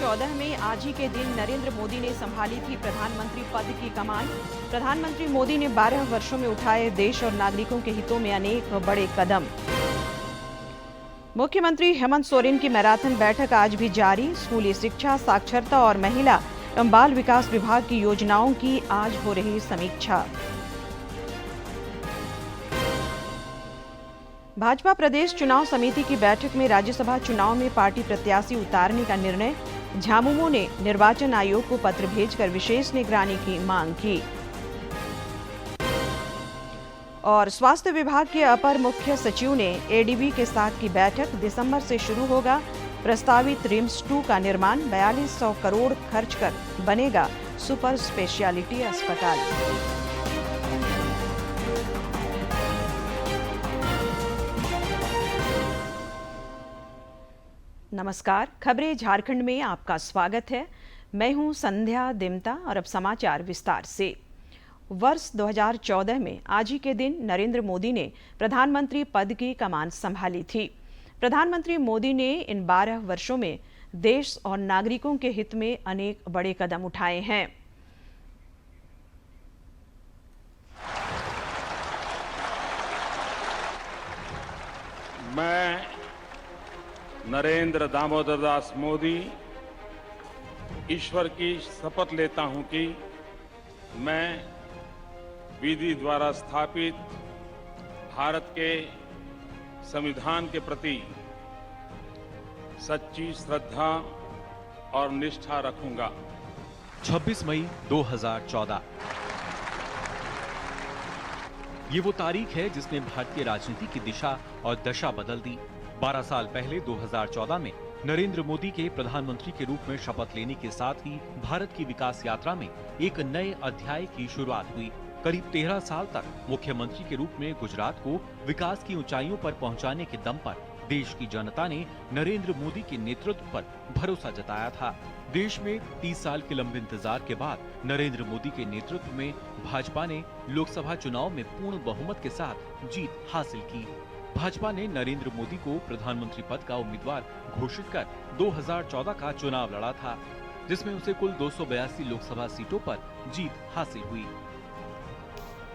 2014 में आज ही के दिन नरेंद्र मोदी ने संभाली थी प्रधानमंत्री पद की कमान। प्रधानमंत्री मोदी ने 12 वर्षों में उठाए देश और नागरिकों के हितों में अनेक बड़े कदम। मुख्यमंत्री हेमंत सोरेन की मैराथन बैठक आज भी जारी। स्कूली शिक्षा, साक्षरता और महिला एवं बाल विकास विभाग की योजनाओं की आज हो रही समीक्षा। भाजपा प्रदेश चुनाव समिति की बैठक में राज्यसभा चुनाव में पार्टी प्रत्याशी उतारने का निर्णय। झामुमो ने निर्वाचन आयोग को पत्र भेजकर विशेष निगरानी की मांग की। और स्वास्थ्य विभाग के अपर मुख्य सचिव ने एडीबी के साथ की बैठक। दिसंबर से शुरू होगा प्रस्तावित रिम्स 2 का निर्माण। 4200 करोड़ खर्च कर बनेगा सुपर स्पेशलिटी अस्पताल। नमस्कार, खबरें झारखंड में आपका स्वागत है। मैं हूं संध्या दिमता और अब समाचार विस्तार से। वर्ष 2014 में आज ही के दिन नरेंद्र मोदी ने प्रधानमंत्री पद की कमान संभाली थी। प्रधानमंत्री मोदी ने इन 12 वर्षों में देश और नागरिकों के हित में अनेक बड़े कदम उठाए हैं। मैं नरेंद्र दामोदर दास मोदी ईश्वर की शपथ लेता हूं कि मैं विधि द्वारा स्थापित भारत के संविधान के प्रति सच्ची श्रद्धा और निष्ठा रखूंगा। 26 मई 2014 ये वो तारीख है जिसने भारतीय राजनीति की दिशा और दशा बदल दी। 12 साल पहले 2014 में नरेंद्र मोदी के प्रधानमंत्री के रूप में शपथ लेने के साथ ही भारत की विकास यात्रा में एक नए अध्याय की शुरुआत हुई। करीब 13 साल तक मुख्यमंत्री के रूप में गुजरात को विकास की ऊंचाइयों पर पहुंचाने के दम पर देश की जनता ने नरेंद्र मोदी के नेतृत्व पर भरोसा जताया था। देश में 30 साल के लंबे इंतजार के बाद नरेंद्र मोदी के नेतृत्व में भाजपा ने लोकसभा चुनाव में पूर्ण बहुमत के साथ जीत हासिल की। भाजपा ने नरेंद्र मोदी को प्रधानमंत्री पद का उम्मीदवार घोषित कर 2014 का चुनाव लड़ा था, जिसमें उसे कुल 282 लोकसभा सीटों पर जीत हासिल हुई।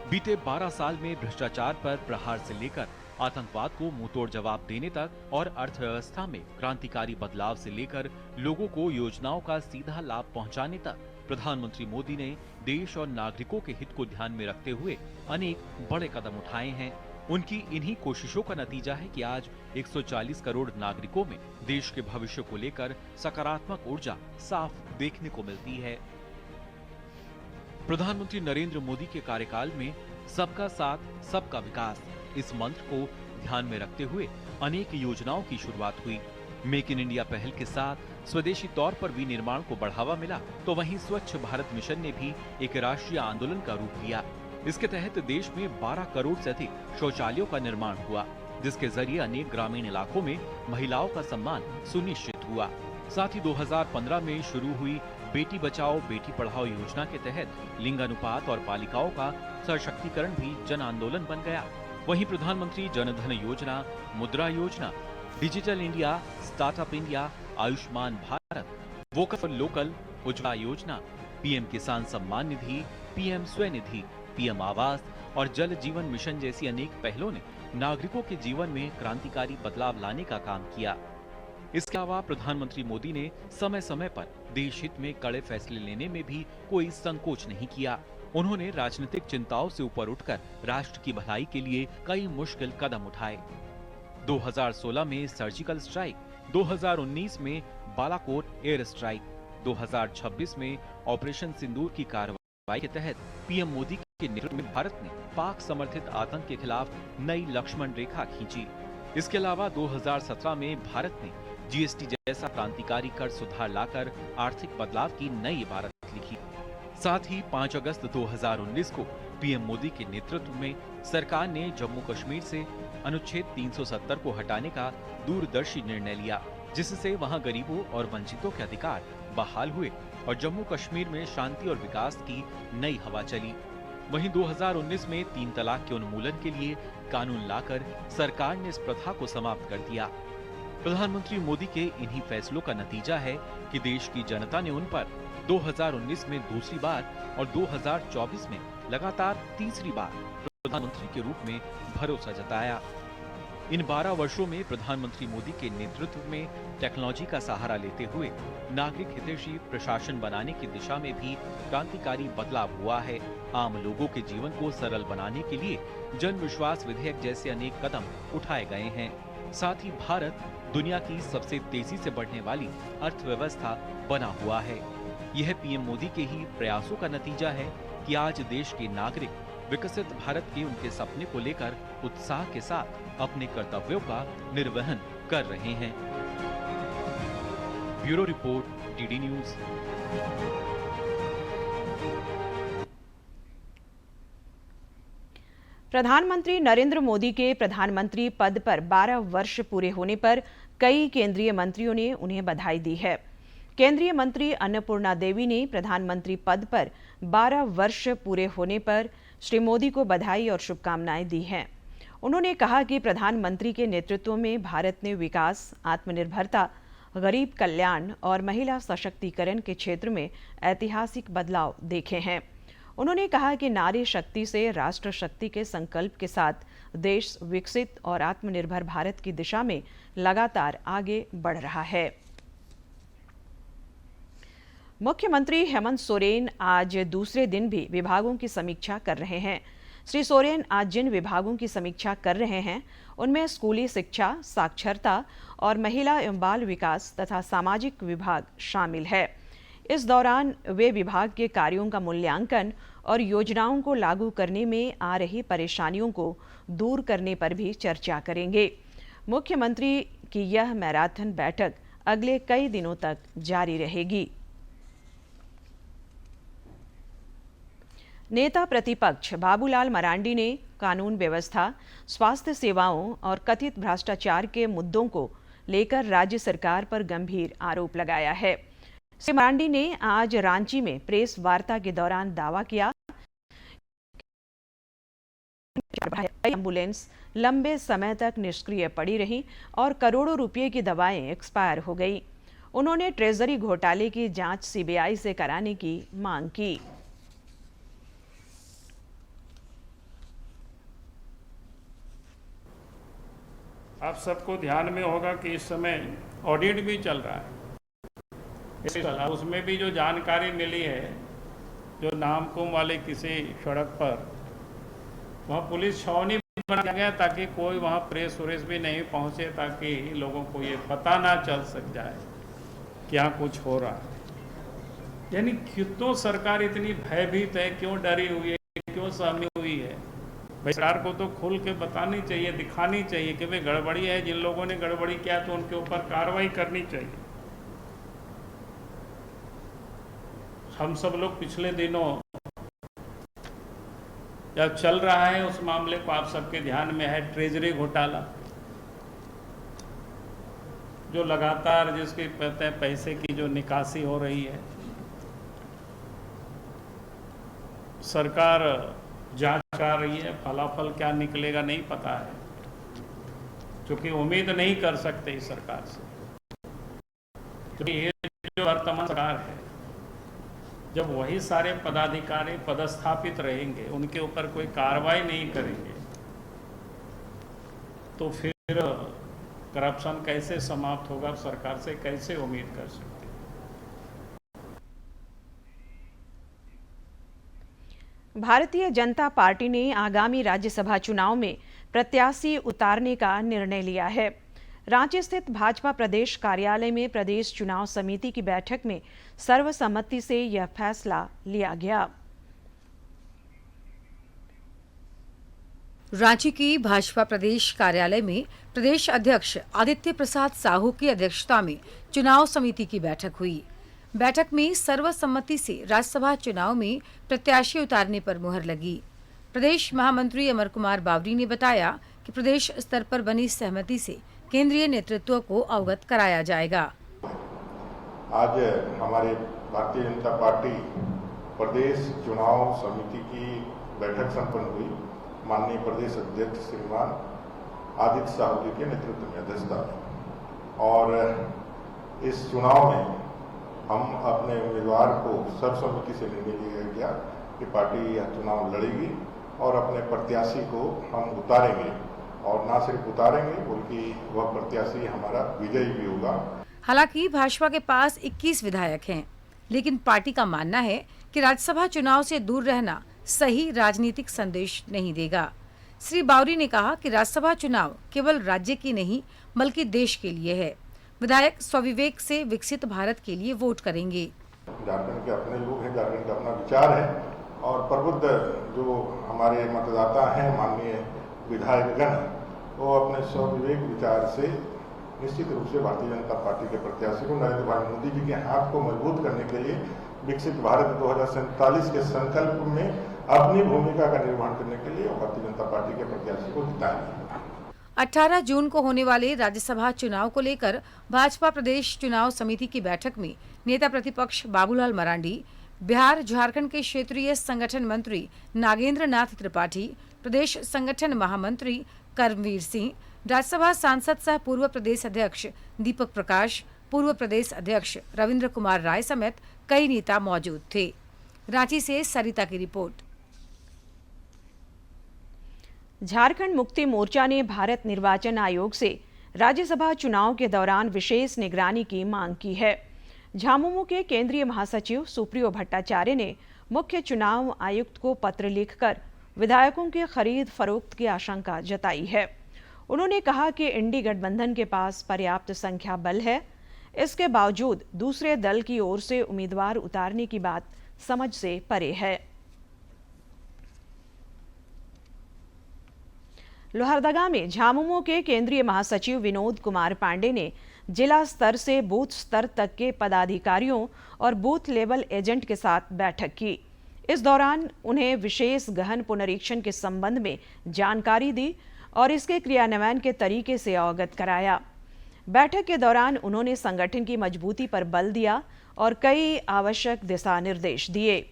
बीते 12 साल में भ्रष्टाचार पर प्रहार से लेकर आतंकवाद को मुंहतोड़ जवाब देने तक और अर्थव्यवस्था में क्रांतिकारी बदलाव से लेकर लोगों को योजनाओं का सीधा लाभ पहुंचाने तक प्रधानमंत्री मोदी ने देश और नागरिकों के हित को ध्यान में रखते हुए अनेक बड़े कदम उठाए हैं। उनकी इन्हीं कोशिशों का नतीजा है कि आज 140 करोड़ नागरिकों में देश के भविष्य को लेकर सकारात्मक ऊर्जा साफ देखने को मिलती है। प्रधानमंत्री नरेंद्र मोदी के कार्यकाल में सबका साथ सबका विकास इस मंत्र को ध्यान में रखते हुए अनेक योजनाओं की शुरुआत हुई। मेक इन इंडिया पहल के साथ स्वदेशी तौर पर विनिर्माण को बढ़ावा मिला, तो वहीं स्वच्छ भारत मिशन ने भी एक राष्ट्रीय आंदोलन का रूप लिया। इसके तहत देश में 12 करोड़ से अधिक शौचालयों का निर्माण हुआ, जिसके जरिए अनेक ग्रामीण इलाकों में महिलाओं का सम्मान सुनिश्चित हुआ। साथ ही 2015 में शुरू हुई बेटी बचाओ बेटी पढ़ाओ योजना के तहत लिंगानुपात और बालिकाओं का सशक्तिकरण भी जन आंदोलन बन गया। वहीं प्रधानमंत्री जन धन योजना, मुद्रा योजना, digital India, startup India, Ayushman Bharat, vocal for local, Ujjwala योजना, पीएम किसान सम्मान निधि, पीएम स्वनिधि, पीएम आवास और जल जीवन मिशन जैसी अनेक पहलों ने नागरिकों के जीवन में क्रांतिकारी बदलाव लाने का काम किया। इसके अलावा प्रधानमंत्री मोदी ने समय समय पर देश हित में कड़े फैसले लेने में भी कोई संकोच नहीं किया। उन्होंने राजनीतिक चिंताओं से ऊपर उठकर राष्ट्र की भलाई के लिए कई मुश्किल कदम उठाए। 2016 में सर्जिकल स्ट्राइक, 2019 में बालाकोट एयर स्ट्राइक, 2026 में ऑपरेशन सिंदूर की कार्रवाई के तहत पीएम मोदी के नेतृत्व में भारत ने पाक समर्थित आतंक के खिलाफ नई लक्ष्मण रेखा खींची। इसके अलावा 2017 में भारत ने जीएसटी जैसा क्रांतिकारी कर सुधार लाकर आर्थिक बदलाव की नई इबारत लिखी। साथ ही 5 अगस्त 2019 को पीएम मोदी के नेतृत्व में सरकार ने जम्मू कश्मीर से अनुच्छेद 370 को हटाने का दूरदर्शी निर्णय लिया, जिससे वहां गरीबों और वंचितों के अधिकार बहाल हुए और जम्मू कश्मीर में शांति और विकास की नई हवा चली। वहीं 2019 में 3 तलाक के उन्मूलन के लिए कानून लाकर सरकार ने इस प्रथा को समाप्त कर दिया। प्रधानमंत्री मोदी के इन्हीं फैसलों का नतीजा है कि देश की जनता ने उन पर 2019 में दूसरी बार और 2024 में लगातार तीसरी बार प्रधानमंत्री के रूप में भरोसा जताया। इन 12 वर्षों में प्रधानमंत्री मोदी के नेतृत्व में टेक्नोलॉजी का सहारा लेते हुए नागरिक हितैषी प्रशासन बनाने की दिशा में भी क्रांतिकारी बदलाव हुआ है। आम लोगों के जीवन को सरल बनाने के लिए जन विश्वास विधेयक जैसे अनेक कदम उठाए गए हैं। साथ ही भारत दुनिया की सबसे तेजी से बढ़ने वाली अर्थव्यवस्था बना हुआ है। यह पीएम मोदी के ही प्रयासों का नतीजा है कि आज देश के नागरिक विकसित भारत के उनके सपने को लेकर उत्साह के साथ अपने कर्तव्यों का निर्वहन कर रहे हैं। Bureau report, DD news. प्रधानमंत्री नरेंद्र मोदी के प्रधानमंत्री पद पर 12 वर्ष पूरे होने पर कई केंद्रीय मंत्रियों ने उन्हें बधाई दी है। केंद्रीय मंत्री अन्नपूर्णा देवी ने प्रधानमंत्री पद पर 12 वर्ष पूरे होने पर श्री मोदी को बधाई और शुभकामनाएं दी हैं। उन्होंने कहा कि प्रधानमंत्री के नेतृत्व में भारत ने विकास, आत्मनिर्भरता, गरीब कल्याण और महिला सशक्तिकरण के क्षेत्र में ऐतिहासिक बदलाव देखे हैं। उन्होंने कहा कि नारी शक्ति से राष्ट्र शक्ति के संकल्प के साथ देश विकसित और आत्मनिर्भर भारत की दिशा में लगातार आगे बढ़ रहा है। मुख्यमंत्री हेमंत सोरेन आज दूसरे दिन भी विभागों की समीक्षा कर रहे हैं। श्री सोरेन आज जिन विभागों की समीक्षा कर रहे हैं उनमें स्कूली शिक्षा, साक्षरता और महिला एवं बाल विकास तथा सामाजिक विभाग शामिल है। इस दौरान वे विभाग के कार्यों का मूल्यांकन और योजनाओं को लागू करने में आ रही परेशानियों को दूर करने पर भी चर्चा करेंगे। मुख्यमंत्री की यह मैराथन बैठक अगले कई दिनों तक जारी रहेगी। नेता प्रतिपक्ष बाबूलाल मरांडी ने कानून व्यवस्था, स्वास्थ्य सेवाओं और कथित भ्रष्टाचार के मुद्दों को लेकर राज्य सरकार पर गंभीर आरोप लगाया है। श्री मरांडी ने आज रांची में प्रेस वार्ता के दौरान दावा किया एम्बुलेंस लंबे समय तक निष्क्रिय पड़ी रही और करोड़ों रुपए की दवाएं एक्सपायर हो गई। उन्होंने ट्रेजरी घोटाले की जांच सीबीआई से कराने की मांग की। आप सबको ध्यान में होगा कि इस समय ऑडिट भी चल रहा है। उसमें भी जो जानकारी मिली है, जो नामकुम वाले किसी सड़क पर वहाँ पुलिस छावनी बनाया गया ताकि कोई वहाँ प्रेस व्रेस भी नहीं पहुँचे, ताकि लोगों को ये पता ना चल सक जाए क्या कुछ हो रहा है। यानी क्यों सरकार इतनी भयभीत है, क्यों डरी हुई है, क्यों सहमी हुई है। भाई सरकार को तो खुल के बतानी चाहिए, दिखानी चाहिए कि भाई गड़बड़ी है। जिन लोगों ने गड़बड़ी किया तो उनके ऊपर कार्रवाई करनी चाहिए। हम सब लोग पिछले दिनों जब चल रहा है उस मामले को आप सबके ध्यान में है, ट्रेजरी घोटाला, जो लगातार जिसके कहते हैं पैसे की जो निकासी हो रही है। सरकार जांच कर रही है, फलाफल क्या निकलेगा नहीं पता है, क्योंकि उम्मीद नहीं कर सकते इस सरकार से। क्योंकि ये जो वर्तमान सरकार है, जब वही सारे पदाधिकारी पदस्थापित रहेंगे, उनके ऊपर कोई कार्रवाई नहीं करेंगे, तो फिर करप्शन कैसे समाप्त होगा, सरकार से कैसे उम्मीद कर सकते। भारतीय जनता पार्टी ने आगामी राज्यसभा चुनाव में प्रत्याशी उतारने का निर्णय लिया है। रांची स्थित भाजपा प्रदेश कार्यालय में प्रदेश चुनाव समिति की बैठक में सर्वसम्मति से यह फैसला लिया गया। रांची की भाजपा प्रदेश कार्यालय में प्रदेश अध्यक्ष आदित्य प्रसाद साहू की अध्यक्षता में चुनाव समिति की बैठक हुई। बैठक में सर्वसम्मति से राज्यसभा चुनाव में प्रत्याशी उतारने पर मुहर लगी। प्रदेश महामंत्री अमर कुमार बावरी ने बताया कि प्रदेश स्तर पर बनी सहमति से केंद्रीय नेतृत्व को अवगत कराया जाएगा। आज हमारे भारतीय जनता पार्टी प्रदेश चुनाव समिति की बैठक संपन्न हुई। माननीय प्रदेश अध्यक्ष श्रीमान आदित्य साहू जी के नेतृत्व में अध्यक्षता में और इस चुनाव में हम अपने उम्मीदवार को सर्वसम्मति से निर्णय लिया गया कि पार्टी यह चुनाव लड़ेगी और अपने प्रत्याशी को हम उतारेंगे, और ना सिर्फ उतारेंगे बल्कि वह प्रत्याशी हमारा विजयी भी होगा। हालांकि भाजपा के पास 21 विधायक हैं, लेकिन पार्टी का मानना है कि राज्यसभा चुनाव से दूर रहना सही राजनीतिक संदेश नहीं देगा। श्री बावरी ने कहा कि राज्यसभा चुनाव केवल राज्य की नहीं बल्कि देश के लिए है। विधायक स्वविवेक से विकसित भारत के लिए वोट करेंगे। झारखंड के अपने लोग हैं, झारखंड का अपना विचार है, और प्रबुद्ध जो हमारे मतदाता हैं, माननीय विधायकगण, वो अपने स्वविवेक विचार से निश्चित रूप से भारतीय जनता पार्टी के प्रत्याशी को नरेंद्र भाई मोदी जी के हाथ को मजबूत करने के लिए विकसित भारत 2047 के संकल्प में अपनी भूमिका का निर्वहन करने के लिए भारतीय जनता पार्टी के प्रत्याशी को जिताएंगे। 18 जून को होने वाले राज्यसभा चुनाव को लेकर भाजपा प्रदेश चुनाव समिति की बैठक में नेता प्रतिपक्ष बाबूलाल मरांडी, बिहार झारखंड के क्षेत्रीय संगठन मंत्री नागेंद्र नाथ त्रिपाठी, प्रदेश संगठन महामंत्री कर्मवीर सिंह, राज्यसभा सांसद सह पूर्व प्रदेश अध्यक्ष दीपक प्रकाश, पूर्व प्रदेश अध्यक्ष रविंद्र कुमार राय समेत कई नेता मौजूद थे। रांची से सरिता की रिपोर्ट। झारखंड मुक्ति मोर्चा ने भारत निर्वाचन आयोग से राज्यसभा चुनाव के दौरान विशेष निगरानी की मांग की है। झामुमो के केंद्रीय महासचिव सुप्रियो भट्टाचार्य ने मुख्य चुनाव आयुक्त को पत्र लिखकर विधायकों के खरीद फरोख्त की आशंका जताई है। उन्होंने कहा कि इंडी गठबंधन के पास पर्याप्त संख्या बल है, इसके बावजूद दूसरे दल की ओर से उम्मीदवार उतारने की बात समझ से परे है। लोहरदगा में झामुमो के केंद्रीय महासचिव विनोद कुमार पांडे ने जिला स्तर से बूथ स्तर तक के पदाधिकारियों और बूथ लेवल एजेंट के साथ बैठक की। इस दौरान उन्हें विशेष गहन पुनरीक्षण के संबंध में जानकारी दी और इसके क्रियान्वयन के तरीके से अवगत कराया। बैठक के दौरान उन्होंने संगठन की मजबूती पर बल दिया और कई आवश्यक दिशा निर्देश दिए।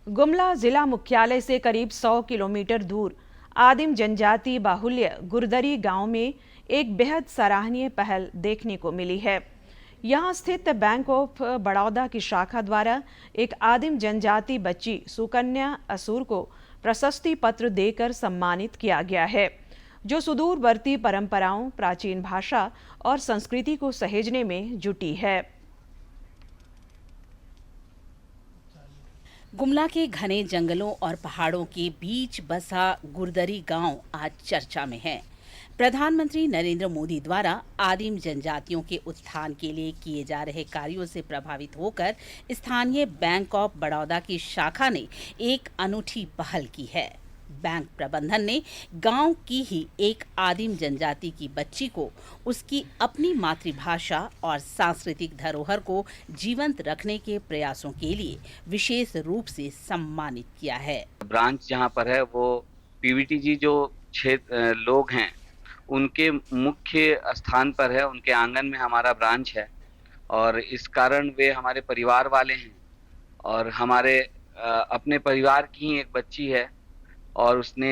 गुमला जिला मुख्यालय से करीब 100 किलोमीटर दूर आदिम जनजाति बाहुल्य गुरदरी गांव में एक बेहद सराहनीय पहल देखने को मिली है। यहां स्थित बैंक ऑफ बड़ौदा की शाखा द्वारा एक आदिम जनजाति बच्ची सुकन्या असुर को प्रशस्ति पत्र देकर सम्मानित किया गया है, जो सुदूरवर्ती परंपराओं, प्राचीन भाषा और संस्कृति को सहेजने में जुटी है। गुमला के घने जंगलों और पहाड़ों के बीच बसा गुरदरी गांव आज चर्चा में है। प्रधानमंत्री नरेंद्र मोदी द्वारा आदिम जनजातियों के उत्थान के लिए किए जा रहे कार्यों से प्रभावित होकर स्थानीय बैंक ऑफ बड़ौदा की शाखा ने एक अनूठी पहल की है। बैंक प्रबंधन ने गांव की ही एक आदिम जनजाति की बच्ची को उसकी अपनी मातृभाषा और सांस्कृतिक धरोहर को जीवंत रखने के प्रयासों के लिए विशेष रूप से सम्मानित किया है। ब्रांच जहां पर है वो पीवीटी जी जो क्षेत्र लोग हैं उनके मुख्य स्थान पर है, उनके आंगन में हमारा ब्रांच है और इस कारण वे हमारे परिवार वाले हैं और हमारे अपने परिवार की ही एक बच्ची है और उसने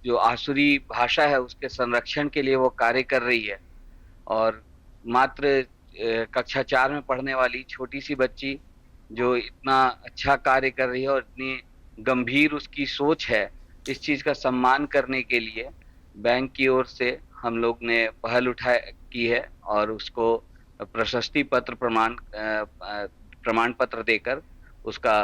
जो आसुरी भाषा है उसके संरक्षण के लिए वो कार्य कर रही है और मात्र कक्षा 4 में पढ़ने वाली छोटी सी बच्ची जो इतना अच्छा कार्य कर रही है और इतनी गंभीर उसकी सोच है, इस चीज़ का सम्मान करने के लिए बैंक की ओर से हम लोग ने पहल की है और उसको प्रशस्ति पत्र प्रमाण पत्र देकर उसका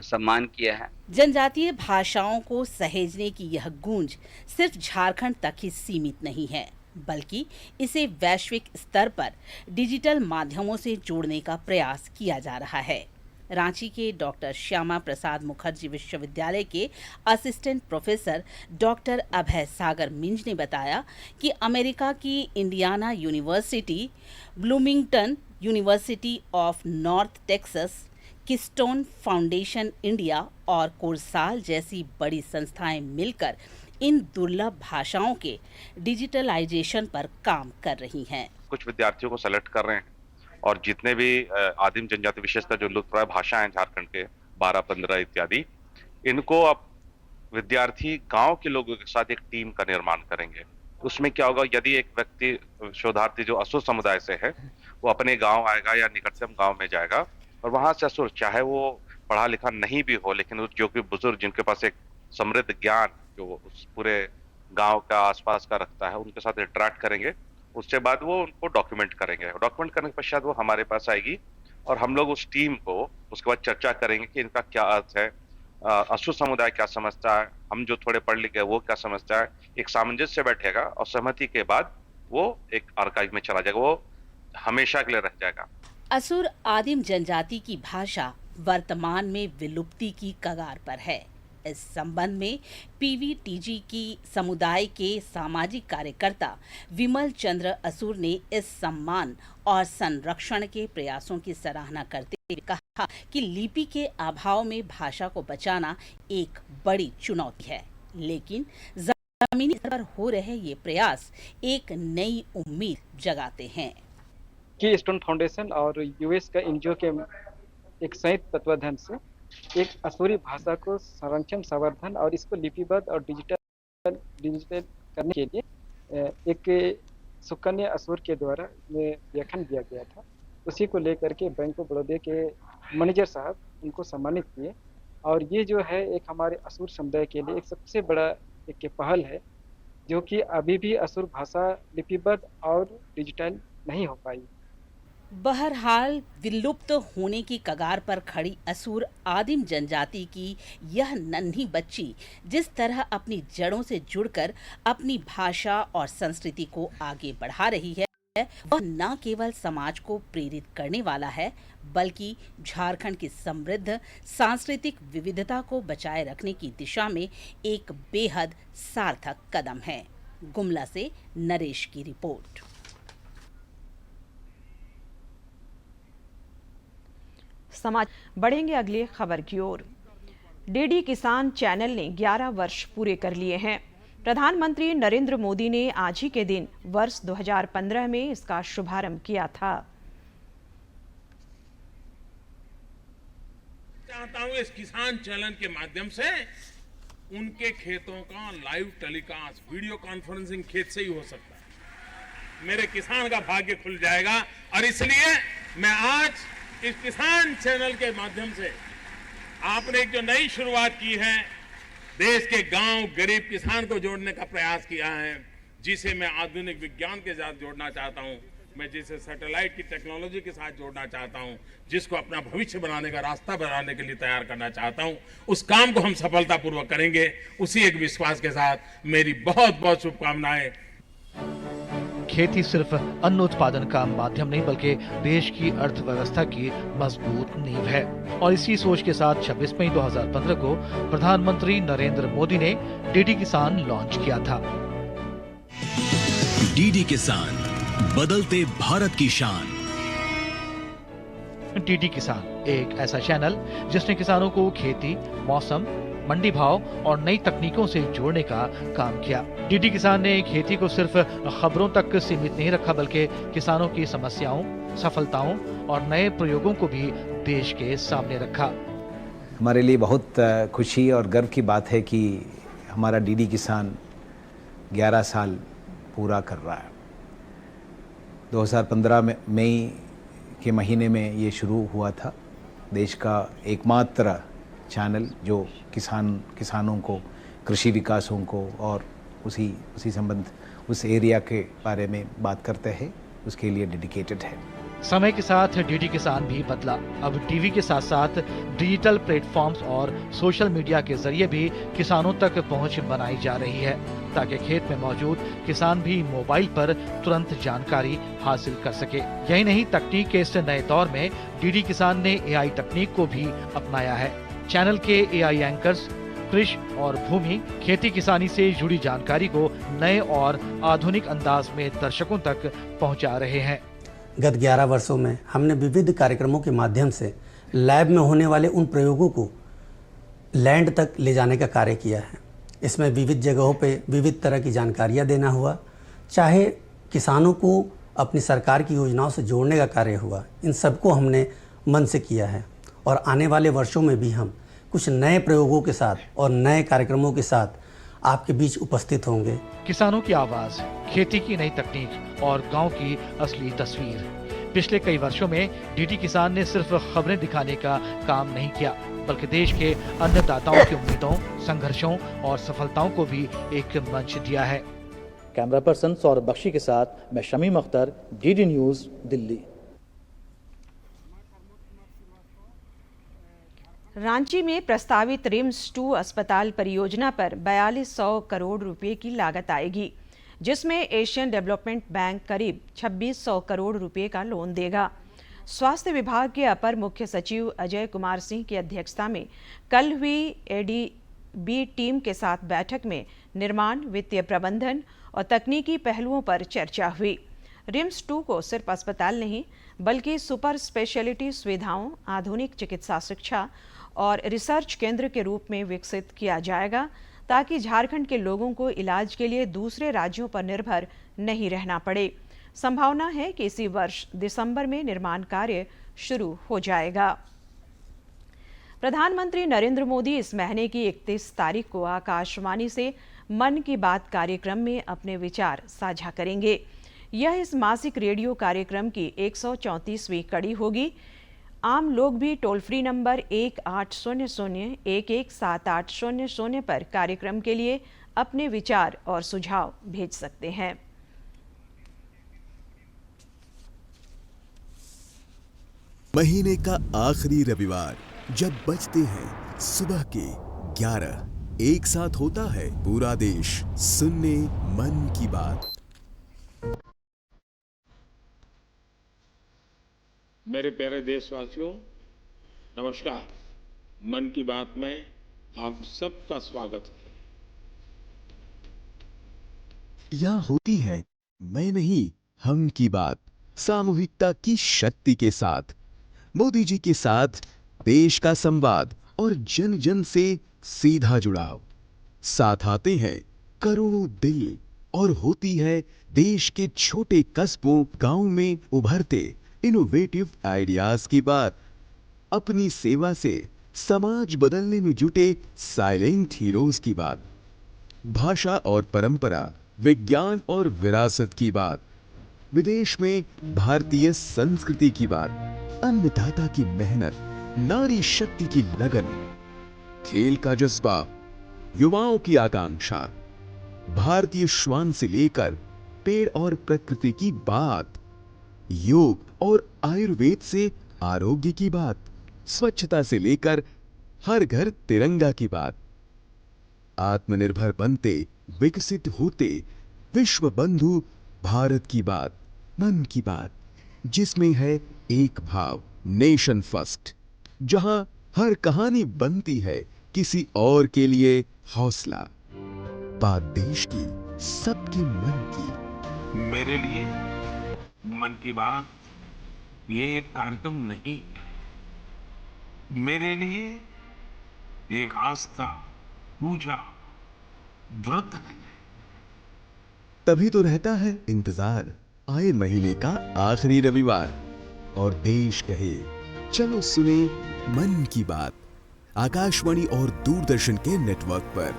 सम्मान किया है। जनजातीय भाषाओं को सहेजने की यह गूंज सिर्फ झारखंड तक ही सीमित नहीं है, बल्कि इसे वैश्विक स्तर पर डिजिटल माध्यमों से जोड़ने का प्रयास किया जा रहा है। रांची के डॉक्टर श्यामा प्रसाद मुखर्जी विश्वविद्यालय के assistant professor doctor Abhay Sagar Minj ने बताया कि अमेरिका की Indiana university, Bloomington university of North Texas, Keystone foundation India और कोरसाल जैसी बड़ी संस्थाएं मिलकर इन दुर्लभ भाषाओं के डिजिटलाइजेशन पर काम कर रही हैं। कुछ विद्यार्थियों को सेलेक्ट कर रहे हैं और जितने भी आदिम जनजाति विशेषकर जो लुप्तप्राय भाषा हैं झारखंड के 12-15 इत्यादि, इनको अब विद्यार्थी गांव के लोगों के साथ एक टीम का निर्माण करेंगे। उसमें क्या होगा, यदि एक व्यक्ति शोधार्थी जो असुर समुदाय से है वो अपने गांव आएगा या निकटतम गांव में जाएगा और वहां से असुर, चाहे वो पढ़ा लिखा नहीं भी हो, लेकिन जो कि बुजुर्ग जिनके पास एक समृद्ध ज्ञान जो उस पूरे गांव का आसपास का रखता है, उनके साथ इंटरेक्ट करेंगे। उसके बाद वो उनको डॉक्यूमेंट करेंगे। डॉक्यूमेंट करने के पश्चात वो हमारे पास आएगी और हम लोग उस टीम को उसके बाद चर्चा करेंगे कि इनका क्या अर्थ है, असुर समुदाय क्या समझता है, हम जो थोड़े पढ़ लिखे वो क्या समझता है। एक सामंजस्य बैठेगा और सहमति के बाद वो एक आर्काइव में चला जाएगा, वो हमेशा के लिए रह जाएगा। असुर आदिम जनजाति की भाषा वर्तमान में विलुप्ति की कगार पर है। इस संबंध में पीवीटीजी की समुदाय के सामाजिक कार्यकर्ता विमल चंद्र असुर ने इस सम्मान और संरक्षण के प्रयासों की सराहना करते हुए कहा कि लिपि के अभाव में भाषा को बचाना एक बड़ी चुनौती है, लेकिन जमीनी स्तर पर हो रहे ये प्रयास एक नई उम्मीद जगाते हैं। की स्टोन फाउंडेशन और यूएस का एनजीओ के एक संयुक्त तत्वाधान से एक असुरी भाषा को संरक्षण, संवर्धन और इसको लिपिबद्ध और डिजिटल करने के लिए एक सुकन्या असुर के द्वारा व्याख्यान दिया गया था। उसी को लेकर के बैंक ऑफ बड़ौदा के मैनेजर साहब उनको सम्मानित किए और ये जो है एक हमारे असुर समुदाय के लिए एक सबसे बड़ा एक पहल है, जो कि अभी भी असुर भाषा लिपिबद्ध और डिजिटल नहीं हो पाई। बहरहाल विलुप्त होने की कगार पर खड़ी असुर आदिम जनजाति की यह नन्ही बच्ची जिस तरह अपनी जड़ों से जुड़कर अपनी भाषा और संस्कृति को आगे बढ़ा रही है, वह न केवल समाज को प्रेरित करने वाला है, बल्कि झारखंड की समृद्ध सांस्कृतिक विविधता को बचाए रखने की दिशा में एक बेहद सार्थक कदम है। गुमला से नरेश की रिपोर्ट। समाज बढ़ेंगे अगली खबर की ओर। डीडी किसान चैनल ने 11 वर्ष पूरे कर लिए हैं। प्रधानमंत्री नरेंद्र मोदी ने आज ही के दिन वर्ष 2015 में इसका शुभारंभ किया था। चाहता हूं इस किसान चैनल के माध्यम से उनके खेतों का लाइव टेलीकास्ट, वीडियो कॉन्फ्रेंसिंग खेत से ही हो सकता है। मेरे किसान का भाग्य खुल जाएगा और इसलिए मैं आज इस किसान चैनल के माध्यम से आपने एक जो नई शुरुआत की है, देश के गांव गरीब किसान को जोड़ने का प्रयास किया है, जिसे मैं आधुनिक विज्ञान के साथ जोड़ना चाहता हूं, मैं जिसे सैटेलाइट की टेक्नोलॉजी के साथ जोड़ना चाहता हूं, जिसको अपना भविष्य बनाने का रास्ता बनाने के लिए तैयार करना चाहता हूं, उस काम को हम सफलतापूर्वक करेंगे। उसी एक विश्वास के साथ मेरी बहुत बहुत शुभकामनाएं। खेती सिर्फ अन्न उत्पादन का माध्यम नहीं बल्कि देश की अर्थव्यवस्था की मजबूत नींव है और इसी सोच के साथ 26 मई 2015 को प्रधानमंत्री नरेंद्र मोदी ने डीडी किसान लॉन्च किया था। डीडी किसान, बदलते भारत की शान। डीडी किसान एक ऐसा चैनल जिसने किसानों को खेती, मौसम, मंडी भाव और नई तकनीकों से जोड़ने का काम किया। डीडी किसान ने खेती को सिर्फ खबरों तक सीमित नहीं रखा बल्कि किसानों की समस्याओं, सफलताओं और नए प्रयोगों को भी देश के सामने रखा। हमारे लिए बहुत खुशी और गर्व की बात है कि हमारा डीडी किसान 11 साल पूरा कर रहा है। 2015 में मई के महीने में ये शुरू हुआ था। देश का एकमात्र चैनल जो किसानों को, कृषि विकासों को और उसी संबंध उस एरिया के बारे में बात करते हैं, उसके लिए डेडिकेटेड है। समय के साथ डीडी किसान भी बदला। अब टीवी के साथ साथ डिजिटल प्लेटफॉर्म्स और सोशल मीडिया के जरिए भी किसानों तक पहुंच बनाई जा रही है ताकि खेत में मौजूद किसान भी मोबाइल पर तुरंत जानकारी हासिल कर सके। यही नहीं, तकनीक के इस नए दौर में डीडी किसान ने एआई तकनीक को भी अपनाया है। चैनल के एआई एंकर्स कृषि और भूमि, खेती किसानी से जुड़ी जानकारी को नए और आधुनिक अंदाज में दर्शकों तक पहुंचा रहे हैं। गत 11 वर्षों में हमने विविध कार्यक्रमों के माध्यम से लैब में होने वाले उन प्रयोगों को लैंड तक ले जाने का कार्य किया है। इसमें विविध जगहों पे विविध तरह की जानकारियाँ देना हुआ, चाहे किसानों को अपनी सरकार की योजनाओं से जोड़ने का कार्य हुआ, इन सबको हमने मन से किया है। और आने वाले वर्षों में भी हम कुछ नए प्रयोगों के साथ और नए कार्यक्रमों के साथ आपके बीच उपस्थित होंगे। किसानों की आवाज, खेती की नई तकनीक और गांव की असली तस्वीर। पिछले कई वर्षों में डीडी किसान ने सिर्फ खबरें दिखाने का काम नहीं किया, बल्कि देश के अन्नदाताओं की उम्मीदों, संघर्षों और सफलताओं को भी एक मंच दिया है। कैमरा पर्सन सौरभ बख्शी के साथ मैं शमीम अख्तर, डीडी न्यूज, दिल्ली। रांची में प्रस्तावित रिम्स 2 अस्पताल परियोजना पर 4200 करोड़ रुपए की लागत आएगी, जिसमें एशियन डेवलपमेंट बैंक करीब 2600 करोड़ रुपए का लोन देगा। स्वास्थ्य विभाग के अपर मुख्य सचिव अजय कुमार सिंह की अध्यक्षता में कल हुई एडीबी टीम के साथ बैठक में निर्माण, वित्तीय प्रबंधन और तकनीकी पहलुओं पर चर्चा हुई। रिम्स 2 को सिर्फ अस्पताल नहीं बल्कि सुपर स्पेशलिटी सुविधाओं, आधुनिक चिकित्सा शिक्षा और रिसर्च केंद्र के रूप में विकसित किया जाएगा, ताकि झारखंड के लोगों को इलाज के लिए दूसरे राज्यों पर निर्भर नहीं रहना पड़े। संभावना है कि इसी वर्ष दिसंबर में निर्माण कार्य शुरू हो जाएगा। प्रधानमंत्री नरेंद्र मोदी इस महीने की 31 तारीख को आकाशवाणी से मन की बात कार्यक्रम में अपने विचार साझा करेंगे। यह इस मासिक रेडियो कार्यक्रम की 134वीं कड़ी होगी। आम लोग भी टोल फ्री नंबर 1800-117800 पर कार्यक्रम के लिए अपने विचार और सुझाव भेज सकते हैं। महीने का आखिरी रविवार जब बजते हैं सुबह के 11, एक साथ होता है पूरा देश सुनने मन की बात। मेरे प्यारे देशवासियों, नमस्कार। मन की बात में आप सबका स्वागत है। यह होती है मैं नहीं हम की बात, सामूहिकता की शक्ति के साथ, मोदी जी के साथ देश का संवाद और जन जन से सीधा जुड़ाव। साथ आते हैं करोड़ों दिल और होती है देश के छोटे कस्बों गांव में उभरते इनोवेटिव आइडियाज की बात। अपनी सेवा से समाज बदलने में जुटे साइलेंट हीरोज की बात। भाषा और परंपरा, विज्ञान और विरासत की बात। विदेश में भारतीय संस्कृति की बात। अन्नदाता की मेहनत, नारी शक्ति की लगन, खेल का जज्बा, युवाओं की आकांक्षा, भारतीय श्वान से लेकर पेड़ और प्रकृति की बात, योग और आयुर्वेद से आरोग्य की बात, स्वच्छता से लेकर हर घर तिरंगा की बात। आत्मनिर्भर बनते, विकसित होते, विश्व बंधु भारत की बात। मन की बात, जिसमें है एक भाव, नेशन फर्स्ट, जहां हर कहानी बनती है किसी और के लिए हौसला। बात देश की, सबके मन की। मेरे लिए मन की बात ये एक कार्यक्रम नहीं, मेरे लिए एक आस्था, पूजा, व्रत है। तभी तो रहता है इंतजार आए महीने का आखिरी रविवार और देश कहे चलो सुने मन की बात, आकाशवाणी और दूरदर्शन के नेटवर्क पर।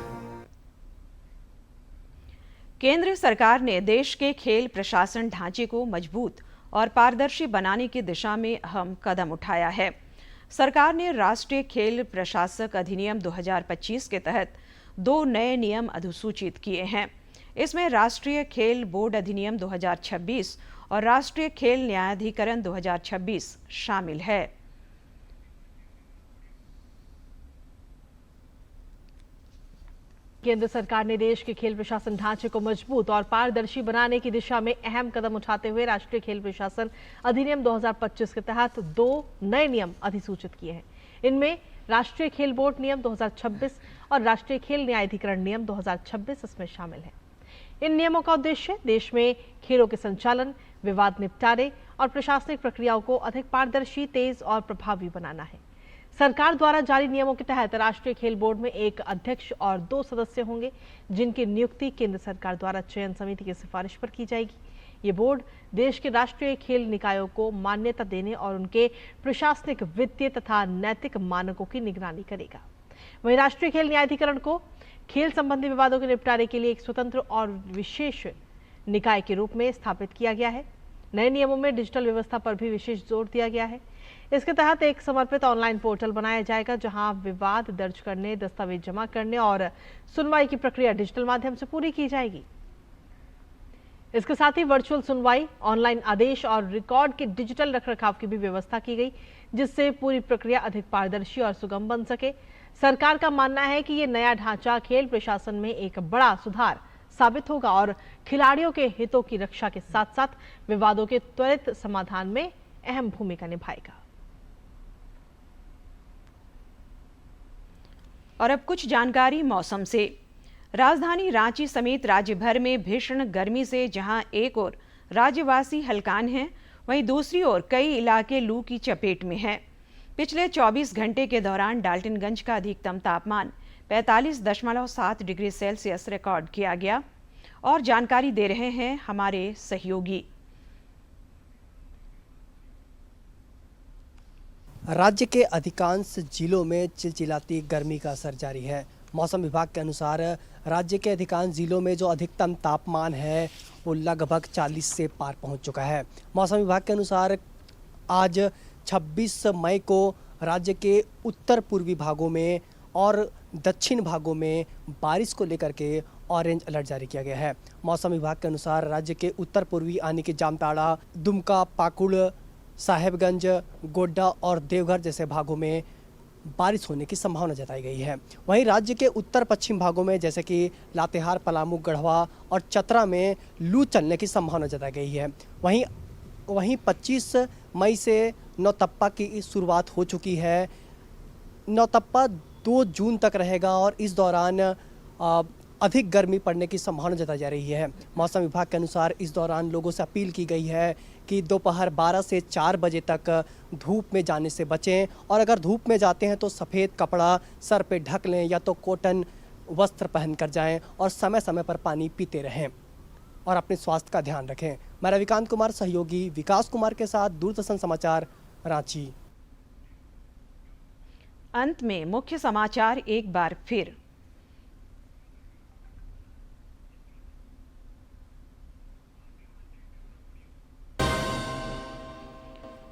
केंद्र सरकार ने देश के खेल प्रशासन ढांचे को मजबूत और पारदर्शी बनाने की दिशा में अहम कदम उठाया है। सरकार ने राष्ट्रीय खेल प्रशासक अधिनियम 2025 के तहत 2 नए नियम अधिसूचित किए हैं। इसमें राष्ट्रीय खेल बोर्ड अधिनियम 2026 और राष्ट्रीय खेल न्यायाधिकरण 2026 शामिल है। केंद्र सरकार ने देश के खेल प्रशासन ढांचे को मजबूत और पारदर्शी बनाने की दिशा में अहम कदम उठाते हुए राष्ट्रीय खेल प्रशासन अधिनियम 2025 के तहत 2 नए नियम अधिसूचित किए हैं। इनमें राष्ट्रीय खेल बोर्ड नियम 2026 और राष्ट्रीय खेल न्यायाधिकरण नियम 2026 इसमें शामिल है। इन नियमों का उद्देश्य देश में खेलों के संचालन, विवाद निपटारे और प्रशासनिक प्रक्रियाओं को अधिक पारदर्शी, तेज और प्रभावी बनाना है। सरकार द्वारा जारी नियमों के तहत राष्ट्रीय खेल बोर्ड में एक अध्यक्ष और 2 सदस्य होंगे, जिनकी नियुक्ति केंद्र सरकार द्वारा चयन समिति की सिफारिश पर की जाएगी। ये बोर्ड देश के राष्ट्रीय खेल निकायों को मान्यता देने और उनके प्रशासनिक, वित्तीय तथा नैतिक मानकों की निगरानी करेगा। वहीं राष्ट्रीय खेल न्यायाधिकरण को खेल संबंधी विवादों के निपटारे के लिए एक स्वतंत्र और विशेष निकाय के रूप में स्थापित किया गया है। नए नियमों में डिजिटल व्यवस्था पर भी विशेष जोर दिया गया है। इसके तहत एक समर्पित ऑनलाइन पोर्टल बनाया जाएगा, जहां विवाद दर्ज करने, दस्तावेज जमा करने और सुनवाई की प्रक्रिया डिजिटल माध्यम से पूरी की जाएगी। इसके साथ ही वर्चुअल सुनवाई, ऑनलाइन आदेश और रिकॉर्ड के डिजिटल रखरखाव की भी व्यवस्था की गई, जिससे पूरी प्रक्रिया अधिक पारदर्शी और सुगम बन सके। सरकार का मानना है कि ये नया ढांचा खेल प्रशासन में एक बड़ा सुधार साबित होगा और खिलाड़ियों के हितों की रक्षा के साथ साथ विवादों के त्वरित समाधान में अहम भूमिका निभाएगा। और अब कुछ जानकारी मौसम से। राजधानी रांची समेत राज्य भर में भीषण गर्मी से जहां एक ओर राज्यवासी हलकान हैं, वहीं दूसरी ओर कई इलाके लू की चपेट में हैं। पिछले 24 घंटे के दौरान डाल्टनगंज का अधिकतम तापमान 45.7 डिग्री सेल्सियस रिकॉर्ड किया गया। और जानकारी दे रहे हैं हमारे सहयोगी। राज्य के अधिकांश जिलों में चिलचिलाती गर्मी का असर जारी है। मौसम विभाग के अनुसार राज्य के अधिकांश जिलों में जो अधिकतम तापमान है वो लगभग 40 से पार पहुंच चुका है। मौसम विभाग के अनुसार आज 26 मई को राज्य के उत्तर पूर्वी भागों में और दक्षिण भागों में बारिश को लेकर के ऑरेंज अलर्ट जारी किया गया है। मौसम विभाग के अनुसार राज्य के उत्तर पूर्वी यानी कि जामताड़ा, दुमका, पाकुड़, साहेबगंज, गोड्डा और देवघर जैसे भागों में बारिश होने की संभावना जताई गई है। वहीं राज्य के उत्तर पश्चिम भागों में जैसे कि लातेहार, पलामू, गढ़वा और चतरा में लू चलने की संभावना जताई गई है। वहीं 25 मई से नौतप्पा की शुरुआत हो चुकी है। नौतप्पा 2 जून तक रहेगा और इस दौरान अधिक गर्मी पड़ने की संभावना जताई जा रही है। मौसम विभाग के अनुसार इस दौरान लोगों से अपील की गई है कि दोपहर 12 से 4 बजे तक धूप में जाने से बचें और अगर धूप में जाते हैं तो सफ़ेद कपड़ा सर पे ढक लें या तो कॉटन वस्त्र पहन कर जाएं और समय समय पर पानी पीते रहें और अपने स्वास्थ्य का ध्यान रखें। मैं रविकांत कुमार, सहयोगी विकास कुमार के साथ, दूरदर्शन समाचार, रांची। अंत में मुख्य समाचार एक बार फिर।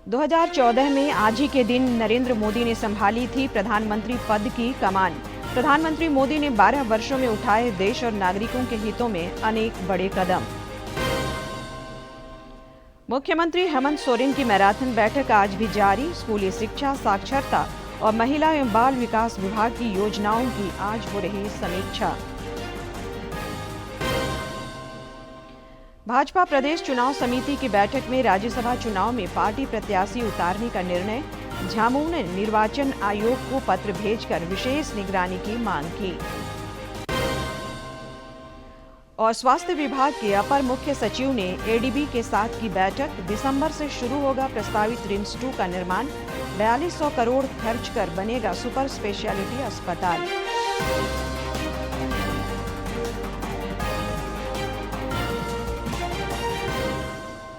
– 2014 में आज ही के दिन नरेंद्र मोदी ने संभाली थी प्रधानमंत्री पद की कमान। प्रधानमंत्री मोदी ने 12 वर्षों में उठाए देश और नागरिकों के हितों में अनेक बड़े कदम। मुख्यमंत्री हेमंत सोरेन की मैराथन बैठक आज भी जारी। स्कूली शिक्षा, साक्षरता और महिला एवं बाल विकास विभाग की योजनाओं की आज हो रही समीक्षा। भाजपा प्रदेश चुनाव समिति की बैठक में राज्यसभा चुनाव में पार्टी प्रत्याशी उतारने का निर्णय। झामुमो ने निर्वाचन आयोग को पत्र भेजकर विशेष निगरानी की मांग की। और स्वास्थ्य विभाग के अपर मुख्य सचिव ने एडीबी के साथ की बैठक। दिसंबर से शुरू होगा प्रस्तावित रिम्स 2 का निर्माण। 4200 करोड़ खर्च कर बनेगा सुपर स्पेशलिटी अस्पताल।